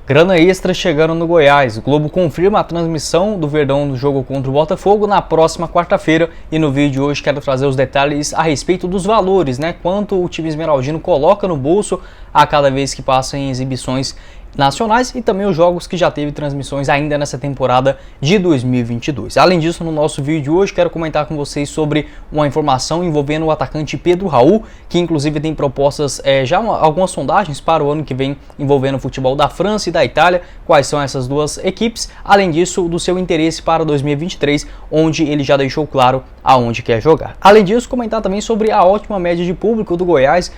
Grana extra chegando no Goiás. O Globo confirma a transmissão do Verdão do jogo contra o Botafogo na próxima quarta-feira. E no vídeo de hoje quero trazer os detalhes a respeito dos valores, quanto o time esmeraldino coloca no bolso a cada vez que passa em exibições nacionais e também os jogos que já teve transmissões ainda nessa temporada de 2022. Além disso, no nosso vídeo de hoje quero comentar com vocês sobre uma informação envolvendo o atacante Pedro Raul, que inclusive tem propostas, algumas sondagens para o ano que vem envolvendo o futebol da França e da Itália, quais são essas duas equipes, além disso do seu interesse para 2023, onde ele já deixou claro aonde quer jogar. Além disso, comentar também sobre a ótima média de público do Goiás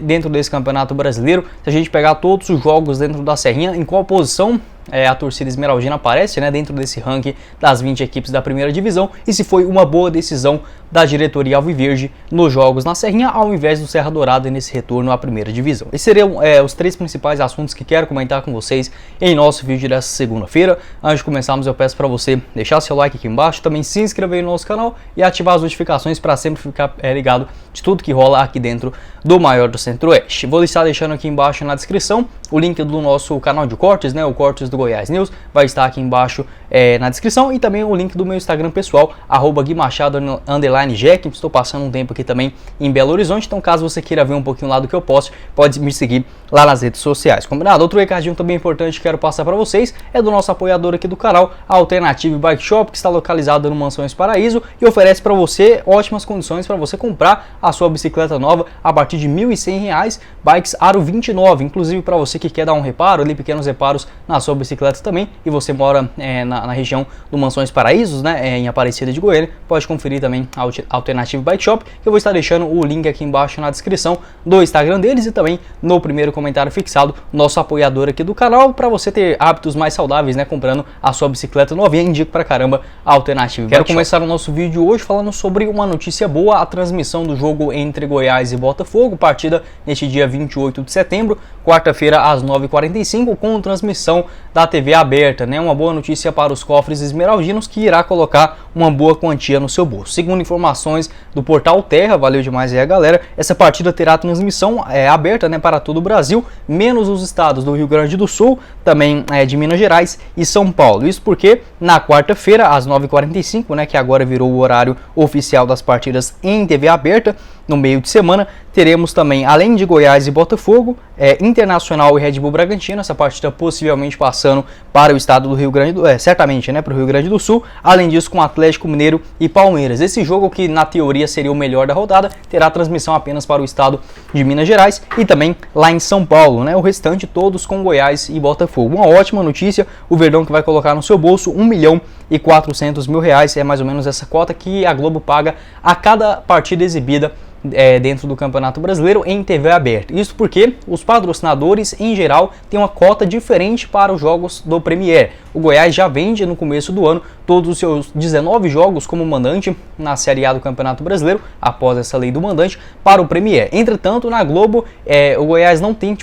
dentro desse Campeonato Brasileiro. Se a gente pegar todos os jogos dentro da Serrinha, em qual posição a torcida esmeraldina aparece dentro desse ranking das 20 equipes da primeira divisão, e se foi uma boa decisão da diretoria alviverde nos jogos na Serrinha ao invés do Serra Dourada nesse retorno à primeira divisão. Esses seriam os três principais assuntos que quero comentar com vocês em nosso vídeo dessa segunda-feira. Antes de começarmos, eu peço para você deixar seu like aqui embaixo, também se inscrever no nosso canal e ativar as notificações para sempre ficar ligado de tudo que rola aqui dentro do maior do Centro-Oeste. Vou estar deixando aqui embaixo na descrição o link do nosso canal de cortes, o Cortes do Goiás News, vai estar aqui embaixo na descrição, e também o link do meu Instagram pessoal, @GuiMachado_Jack. Estou passando um tempo aqui também em Belo Horizonte, então caso você queira ver um pouquinho lá do que eu posto, pode me seguir lá nas redes sociais, combinado? Outro recadinho também importante que quero passar para vocês é do nosso apoiador aqui do canal, a Alternative Bike Shop, que está localizado no Mansões Paraíso e oferece para você ótimas condições para você comprar a sua bicicleta nova a partir de R$ 1.100, bikes Aro 29, inclusive para você que quer dar um reparo, pequenos reparos na sua bicicleta também, e você mora na região do Mansões Paraísos, em Aparecida de Goiânia, pode conferir também a Alternative Bike Shop, que eu vou estar deixando o link aqui embaixo na descrição do Instagram deles e também no primeiro comentário fixado, nosso apoiador aqui do canal, para você ter hábitos mais saudáveis, comprando a sua bicicleta novinha. Indico pra caramba a Alternative Bike Shop. Quero começar o nosso vídeo hoje falando sobre uma notícia boa, a transmissão do jogo entre Goiás e Botafogo, partida neste dia 28 de setembro, quarta-feira às 9h45, com transmissão da TV aberta, uma boa notícia para os cofres esmeraldinos, que irá colocar uma boa quantia no seu bolso. Segundo informações do portal Terra, valeu demais aí a galera, essa partida terá transmissão aberta para todo o Brasil, menos os estados do Rio Grande do Sul, também de Minas Gerais e São Paulo. Isso porque na quarta-feira, às 9h45, que agora virou o horário oficial das partidas em TV aberta, no meio de semana, teremos também, além de Goiás e Botafogo, Internacional e Red Bull Bragantino, essa partida possivelmente passando para o estado do Rio Grande do Sul, certamente, para o Rio Grande do Sul, além disso com Atlético Mineiro e Palmeiras. Esse jogo, que na teoria seria o melhor da rodada, terá transmissão apenas para o estado de Minas Gerais e também lá em São Paulo, o restante todos com Goiás e Botafogo. Uma ótima notícia, o Verdão que vai colocar no seu bolso R$ 1.400.000, é mais ou menos essa cota que a Globo paga a cada partida exibida dentro do Campeonato Brasileiro em TV aberta. Isso porque os patrocinadores em geral têm uma cota diferente para os jogos do Premier. O Goiás já vende no começo do ano todos os seus 19 jogos como mandante na Série A do Campeonato Brasileiro, após essa lei do mandante, para o Premier. Entretanto, na Globo, o Goiás não tem,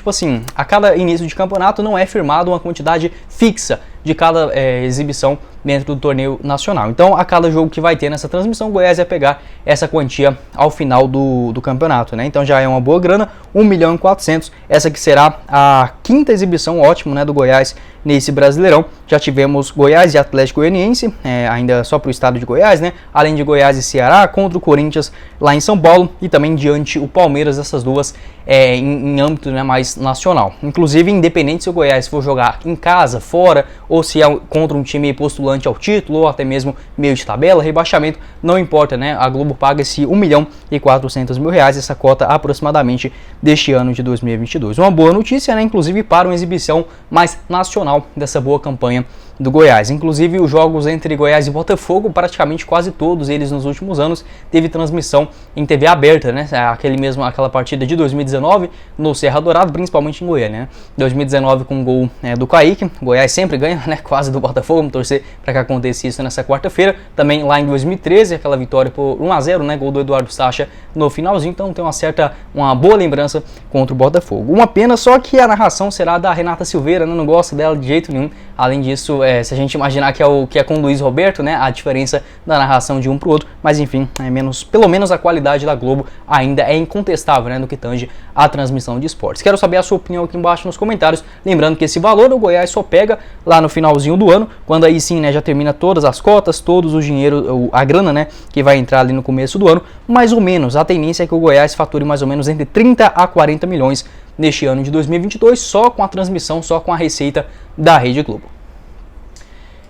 a cada início de campeonato não é firmado uma quantidade fixa de cada exibição dentro do torneio nacional. Então, a cada jogo que vai ter nessa transmissão, o Goiás vai pegar essa quantia ao final do campeonato, Então já é uma boa grana, R$1.400.000, essa que será a quinta exibição ótima, do Goiás nesse Brasileirão. Já tivemos Goiás e Atlético Goianiense, ainda só para o estado de Goiás, além de Goiás e Ceará, contra o Corinthians lá em São Paulo, e também diante o Palmeiras, essas duas em âmbito mais nacional. Inclusive, independente se o Goiás for jogar em casa, fora, ou se é contra um time postulante ao título, ou até mesmo meio de tabela, rebaixamento, não importa, a Globo paga esse R$1.400.000, essa cota aproximadamente deste ano de 2022. Uma boa notícia, inclusive para uma exibição mais nacional dessa boa campanha do Goiás. Inclusive, os jogos entre Goiás e Botafogo, praticamente quase todos eles nos últimos anos, teve transmissão em TV aberta, aquela partida de 2019 no Serra Dourada, principalmente em Goiânia, 2019 com o gol do Kaique, Goiás sempre ganha, quase do Botafogo, vamos torcer para que aconteça isso nessa quarta-feira. Também lá em 2013, aquela vitória por 1-0, gol do Eduardo Sacha no finalzinho, então tem uma boa lembrança contra o Botafogo. Uma pena só que a narração será da Renata Silveira, não gosto dela de jeito nenhum. Além disso, se a gente imaginar que é com o Luiz Roberto, né, a diferença da narração de um para o outro, mas enfim, pelo menos a qualidade da Globo ainda é incontestável, né, no que tange a transmissão de esportes. Quero saber a sua opinião aqui embaixo nos comentários, lembrando que esse valor o Goiás só pega lá no finalzinho do ano, quando aí sim, né, já termina todas as cotas, todos o dinheiro, a grana, né, que vai entrar ali no começo do ano, mais ou menos, a tendência é que o Goiás fature mais ou menos entre 30 a 40 milhões neste ano de 2022, só com a transmissão, só com a receita da Rede Globo.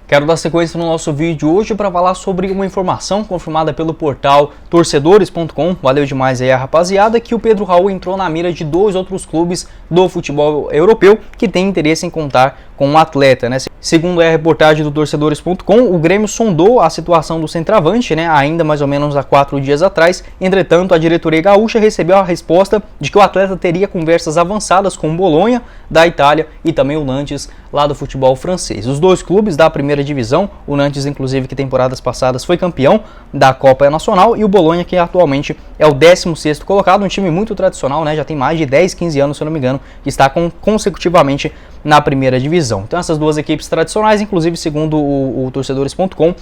Quero dar sequência no nosso vídeo hoje para falar sobre uma informação confirmada pelo portal torcedores.com, valeu demais aí a rapaziada, que o Pedro Raul entrou na mira de 2 outros clubes do futebol europeu que tem interesse em contar com um atleta, né? Segundo a reportagem do torcedores.com, o Grêmio sondou a situação do centroavante, né, ainda mais ou menos há 4 dias atrás. Entretanto, a diretoria gaúcha recebeu a resposta de que o atleta teria conversas avançadas com o Bolonha, da Itália, e também o Nantes, lá do futebol francês. Os 2 clubes da primeira divisão, o Nantes, inclusive, que temporadas passadas foi campeão da Copa Nacional, e o Bolonha, que atualmente é o 16º colocado, um time muito tradicional, né, já tem mais de 10, 15 anos, se eu não me engano, que está consecutivamente na primeira divisão. Então essas 2 equipes tradicionais, inclusive segundo o torcedores.com,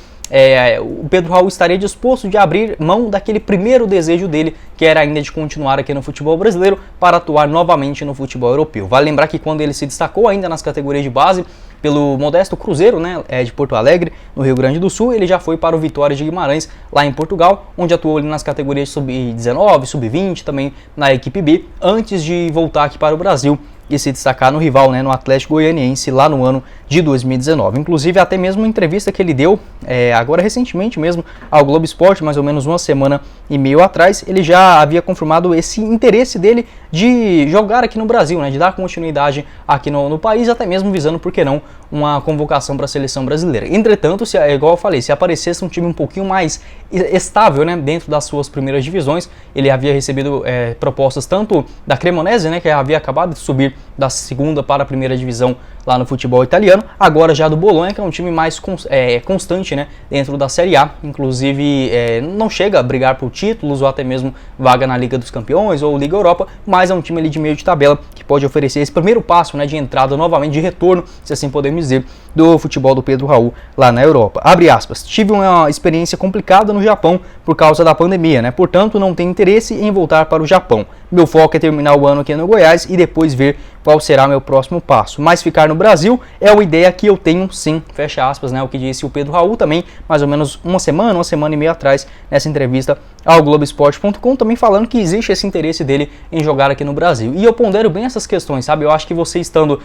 o Pedro Raul estaria disposto de abrir mão daquele primeiro desejo dele, que era ainda de continuar aqui no futebol brasileiro para atuar novamente no futebol europeu. Vale lembrar que quando ele se destacou ainda nas categorias de base pelo modesto Cruzeiro, né, de Porto Alegre, no Rio Grande do Sul, ele já foi para o Vitória de Guimarães, lá em Portugal, onde atuou ali nas categorias sub-19, sub-20, também na equipe B, antes de voltar aqui para o Brasil e se destacar no rival, né, no Atlético Goianiense, lá no ano de 2019. Inclusive, até mesmo uma entrevista que ele deu, agora recentemente mesmo, ao Globo Esporte, mais ou menos 1 semana e meio atrás, ele já havia confirmado esse interesse dele de jogar aqui no Brasil, né, de dar continuidade aqui no país, até mesmo visando, por que não, uma convocação para a seleção brasileira. Entretanto, igual eu falei, se aparecesse um time um pouquinho mais estável, né, dentro das suas primeiras divisões, ele havia recebido propostas tanto da Cremonese, né, que havia acabado de subir da segunda para a primeira divisão lá no futebol italiano, agora já do Bolonha, que é um time mais constante, né, dentro da Série A, inclusive não chega a brigar por títulos ou até mesmo vaga na Liga dos Campeões ou Liga Europa, mas é um time ali de meio de tabela que pode oferecer esse primeiro passo, né, de entrada novamente, de retorno, se assim podemos dizer, do futebol do Pedro Raul lá na Europa. Abre aspas, tive uma experiência complicada no Japão por causa da pandemia, né, portanto não tenho interesse em voltar para o Japão. Meu foco é terminar o ano aqui no Goiás e depois ver qual será meu próximo passo. Mas ficar no Brasil é uma ideia que eu tenho sim, fecha aspas, né, o que disse o Pedro Raul também, mais ou menos uma semana e meia atrás, nessa entrevista ao Globoesporte.com, também falando que existe esse interesse dele em jogar aqui no Brasil. E eu pondero bem essas questões, sabe? Eu acho que você estando,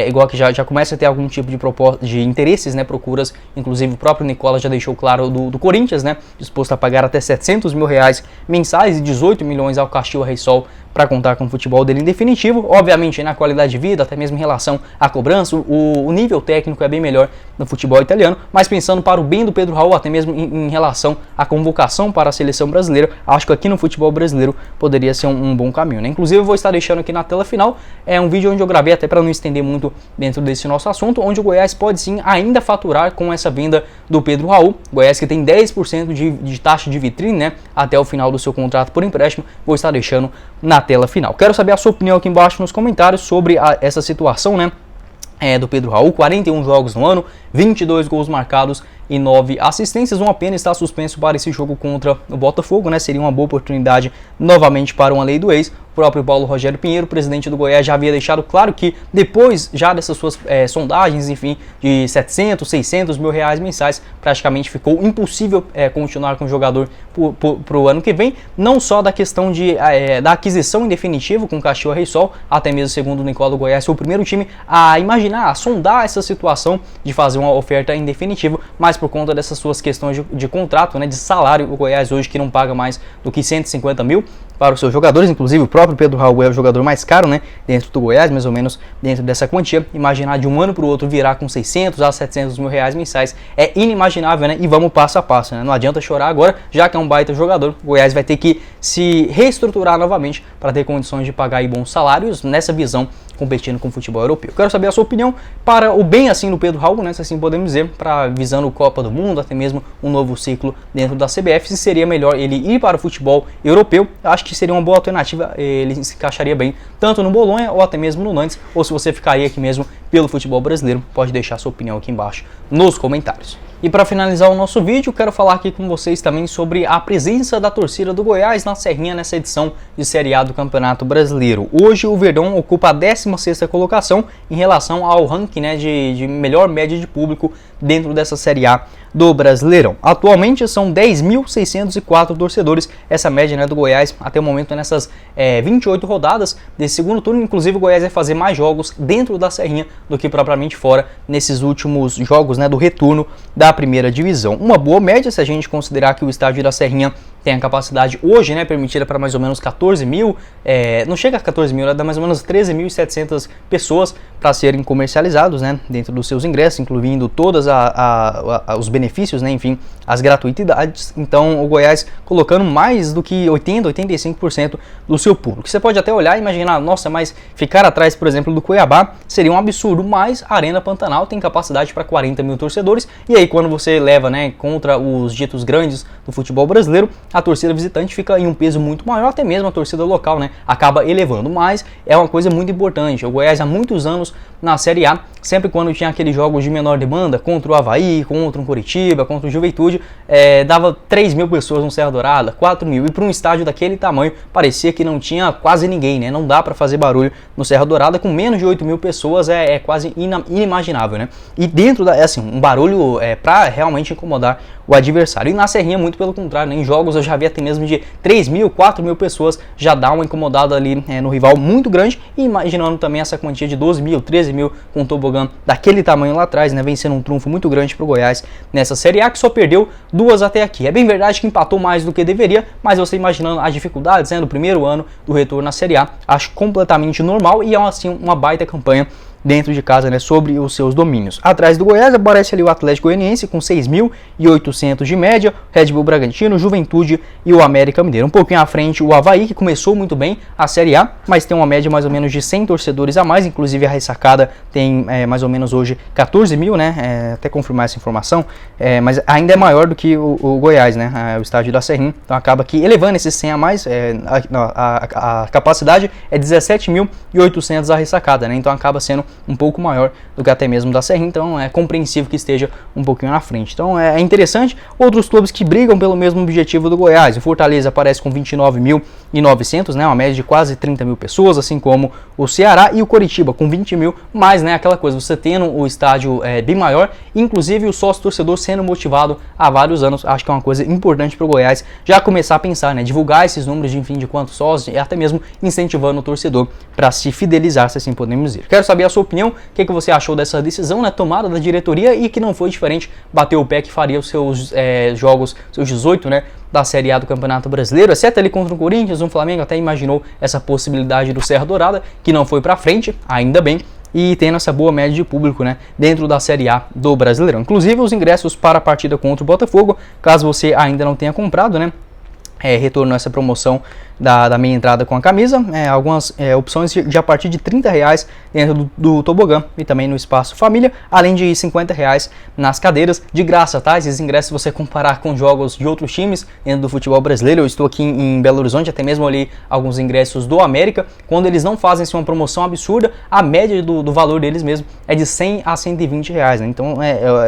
igual que já começa a ter algum tipo de proposta, de interesses, né, procuras, inclusive o próprio Nicola já deixou claro do Corinthians, né, disposto a pagar até 700 mil reais mensais e 18 milhões ao Castilho Reysol para contar com o futebol dele em definitivo. Obviamente, na qualidade de vida, até mesmo em relação à cobrança, o nível técnico é bem melhor no futebol italiano, mas pensando para o bem do Pedro Raul, até mesmo em relação à convocação para a seleção brasileira, acho que aqui no futebol brasileiro poderia ser um bom caminho, né? Inclusive, eu vou estar deixando aqui na tela final um vídeo onde eu gravei, até para não estender muito dentro desse nosso assunto, onde o Goiás pode sim ainda faturar com essa venda do Pedro Raul. Goiás que tem 10% de taxa de vitrine, né, até o final do seu contrato por empréstimo, vou estar deixando na tela final. Quero saber a sua opinião aqui embaixo nos comentários sobre essa situação, né, do Pedro Raul. 41 jogos no ano, 22 gols marcados e 9 assistências. Uma pena estar suspenso para esse jogo contra o Botafogo, né? Seria uma boa oportunidade novamente para uma lei do ex. O próprio Paulo Rogério Pinheiro, presidente do Goiás, já havia deixado claro que depois já dessas suas sondagens, enfim, de 700, 600 mil reais mensais, praticamente ficou impossível continuar com o jogador para o ano que vem. Não só da questão da aquisição em definitivo com o Castilho Reysol, até mesmo segundo o Nicola, do Goiás foi o primeiro time a imaginar, a sondar essa situação de fazer uma oferta em definitivo, mas por conta dessas suas questões de contrato, né, de salário, o Goiás hoje que não paga mais do que 150 mil para os seus jogadores, inclusive o próprio Pedro Raul é o jogador mais caro, né, dentro do Goiás, mais ou menos dentro dessa quantia. Imaginar de um ano para o outro virar com 600 a 700 mil reais mensais é inimaginável, né, e vamos passo a passo, né, não adianta chorar agora, já que é um baita jogador, o Goiás vai ter que se reestruturar novamente para ter condições de pagar aí bons salários, nessa visão competindo com o futebol europeu. Quero saber a sua opinião para o bem assim do Pedro Raul, né, se assim podemos dizer, para visando Copa do Mundo, até mesmo um novo ciclo dentro da CBF, se seria melhor ele ir para o futebol europeu. Acho que seria uma boa alternativa, ele se encaixaria bem tanto no Bolonha ou até mesmo no Nantes, ou se você ficaria aqui mesmo pelo futebol brasileiro, pode deixar sua opinião aqui embaixo nos comentários. E para finalizar o nosso vídeo, quero falar aqui com vocês também sobre a presença da torcida do Goiás na Serrinha nessa edição de Série A do Campeonato Brasileiro. Hoje o Verdão ocupa a 16ª colocação em relação ao ranking, né, de melhor média de público dentro dessa Série A do Brasileirão. Atualmente são 10.604 torcedores, essa média, né, do Goiás até o momento nessas 28 rodadas desse segundo turno. Inclusive o Goiás vai fazer mais jogos dentro da Serrinha do que propriamente fora nesses últimos jogos, né, do retorno da primeira divisão. Uma boa média se a gente considerar que o estádio da Serrinha tem a capacidade hoje, né, permitida para mais ou menos 14 mil, não chega a 14 mil, dá mais ou menos 13.700 pessoas para serem comercializados, né, dentro dos seus ingressos, incluindo todos os benefícios, né, enfim, as gratuidades. Então o Goiás colocando mais do que 85% do seu público. Você pode até olhar e imaginar, nossa, mas ficar atrás, por exemplo, do Cuiabá seria um absurdo, mas a Arena Pantanal tem capacidade para 40 mil torcedores, e aí quando você leva, né, contra os ditos grandes do futebol brasileiro, a torcida visitante fica em um peso muito maior, até mesmo a torcida local, né, acaba elevando, mas é uma coisa muito importante. O Goiás há muitos anos na Série A, sempre quando tinha aqueles jogos de menor demanda, contra o Avaí, contra o Coritiba, contra o Juventude, dava 3 mil pessoas no Serra Dourada, 4 mil, e para um estádio daquele tamanho, parecia que não tinha quase ninguém, né, não dá para fazer barulho no Serra Dourada, com menos de 8 mil pessoas é quase inimaginável, né, e dentro assim, um barulho para realmente incomodar o adversário. E na Serrinha, muito pelo contrário, né? Em jogos eu já vi até mesmo de 3 mil, 4 mil pessoas, já dá uma incomodada ali no rival muito grande, e imaginando também essa quantia de 12 mil, 13 mil com o tobogã daquele tamanho lá atrás, né? Vem sendo um trunfo muito grande para o Goiás nessa Série A, que só perdeu 2 até aqui. É bem verdade que empatou mais do que deveria, mas você imaginando as dificuldades, né, do primeiro ano do retorno na Série A, acho completamente normal, e é assim uma baita campanha dentro de casa, né, sobre os seus domínios. Atrás do Goiás aparece ali o Atlético Goianiense com 6.800 de média, Red Bull Bragantino, Juventude e o América Mineiro. Um pouquinho à frente o Avaí, que começou muito bem a Série A, mas tem uma média mais ou menos de 100 torcedores a mais, inclusive a ressacada tem mais ou menos hoje 14 mil, né, até confirmar essa informação, mas ainda é maior do que o Goiás, né, o estádio da Serrinha, então acaba que elevando esses 100 a mais, a capacidade é 17.800 a ressacada, né, então acaba sendo um pouco maior do que até mesmo da Serrinha, então é compreensível que esteja um pouquinho na frente. Então é interessante. Outros clubes que brigam pelo mesmo objetivo do Goiás, o Fortaleza aparece com 29.900, né, uma média de quase 30 mil pessoas, assim como o Ceará e o Coritiba com 20 mil, mas, né, aquela coisa, você tendo o estádio bem maior, inclusive o sócio torcedor sendo motivado há vários anos, acho que é uma coisa importante para o Goiás já começar a pensar, né, divulgar esses números de, enfim, de quantos sócios, e até mesmo incentivando o torcedor para se fidelizar, se assim podemos dizer. Quero saber a sua opinião, o que você achou dessa decisão, né, tomada da diretoria, e que não foi diferente, bateu o pé que faria os seus jogos, seus 18, né, da Série A do Campeonato Brasileiro, exceto ali contra o Corinthians, o Flamengo até imaginou essa possibilidade do Serra Dourada, que não foi para frente, ainda bem, e tendo essa boa média de público, né, dentro da Série A do Brasileirão. Inclusive os ingressos para a partida contra o Botafogo, caso você ainda não tenha comprado, né, retorno a essa promoção da meia entrada com a camisa, algumas opções de a partir de R$30 dentro do tobogã e também no espaço família, além de R$50 nas cadeiras, de graça, tá? Esses ingressos você comparar com jogos de outros times dentro do futebol brasileiro. Eu estou aqui em Belo Horizonte, até mesmo ali alguns ingressos do América, quando eles não fazem assim, uma promoção absurda, a média do valor deles mesmo é de R$100 a R$120, né? Então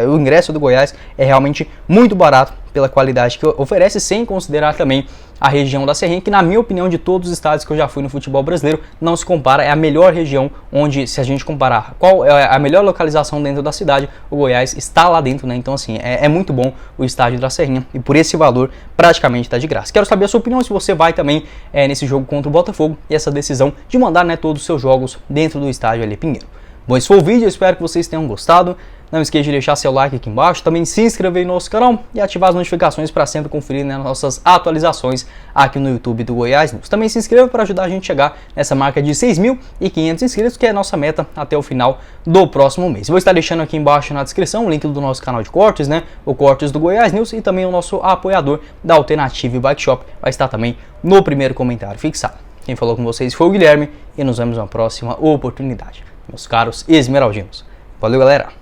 o ingresso do Goiás é realmente muito barato pela qualidade que oferece, sem considerar também a região da Serrinha, que na minha opinião, de todos os estádios que eu já fui no futebol brasileiro, não se compara, é a melhor região, onde, se a gente comparar qual é a melhor localização dentro da cidade, o Goiás está lá dentro, né? Então assim, é muito bom o estádio da Serrinha, e por esse valor praticamente está de graça. Quero saber a sua opinião, se você vai também nesse jogo contra o Botafogo, e essa decisão de mandar, né, todos os seus jogos dentro do estádio ali Pinheiro. Bom, esse foi o vídeo, eu espero que vocês tenham gostado. Não esqueça de deixar seu like aqui embaixo, também se inscrever no nosso canal e ativar as notificações para sempre conferir, né, nossas atualizações aqui no YouTube do Goiás News. Também se inscreva para ajudar a gente a chegar nessa marca de 6.500 inscritos, que é a nossa meta até o final do próximo mês. Vou estar deixando aqui embaixo na descrição o link do nosso canal de cortes, né, o Cortes do Goiás News, e também o nosso apoiador da Alternative Bike Shop vai estar também no primeiro comentário fixado. Quem falou com vocês foi o Guilherme e nos vemos na próxima oportunidade, meus caros esmeraldinos. Valeu, galera!